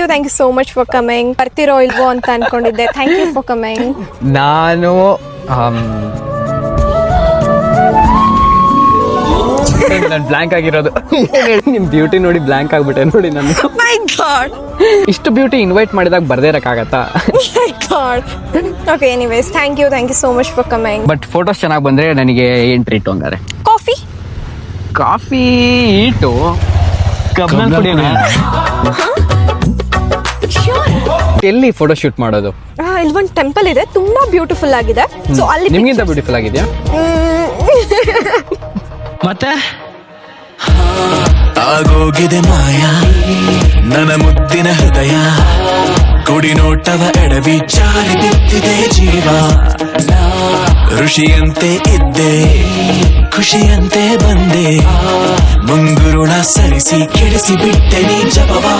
You so much for coming. ಬರ್ತಿರೋ ಇಲ್ವೋ ಅಂತ ಅನ್ಕೊಂಡಿದ್ದೆ. Thank you for coming. ನಾನು ಬ್ಲಾಂಕ್ ಆಗಿರೋದು. ನಿಮ್ ಬ್ಯೂಟಿ ನೋಡಿ ಬ್ಲಾಂಕ್ ಆಗ್ಬಿಟ್ಟೆ ನೋಡಿ ನಾನು. ಮೈ ಗಾಡ್, ಇಷ್ಟು ಬ್ಯೂಟಿ ಇನ್ವೈಟ್ ಮಾಡಿದಾಗ ಬರ್ದೇ ಇರಕ್ಕಾಗತ್ತಾ? My God. Okay, anyways thank you so much for coming. But photos ಚೆನ್ನಾಗಿ ಬಂದ್ರೆ ನನಗೆ ಏನ್ ಟ್ರೀಟ್ ಹಂಗಾರೆ? ಕಾಫಿ ಈಟು ಕಬ್ನಲ್ಲಿ ಕುಡಿಯೋಣ. ಎಲ್ಲಿ ಫೋಟೋ ಶೂಟ್ ಮಾಡೋದು? ಇಲ್ಲಿ ಒಂದು ಟೆಂಪಲ್ ಇದೆ, ತುಂಬಾ ಬ್ಯೂಟಿಫುಲ್ ಆಗಿದೆ. ಸೊ ಅಲ್ಲಿ ನಿಮ್ಗಿಂತ ಬ್ಯೂಟಿಫುಲ್ ಆಗಿದೆಯಾ? ಮತ್ತೆ ಆಗೋಗಿದೆ ಮಾಯ ನನ್ನ ಮುದ್ದಿನ ಹೃದಯ, ಕುಡಿ ನೋಟವ ಎಡವಿ ಜಾರಿ ಬಿದ್ದಿದೆ ಜೀವ. ಋಷಿಯಂತೆ ಇದ್ದೆ, ಖುಷಿಯಂತೆ ಬಂದೆ, ಮುಂಗುರುಳ ಸರಿಸಿ ಕೆಡಿಸಿ ಬಿಟ್ಟೆ ನೀ ಜಪವಾ.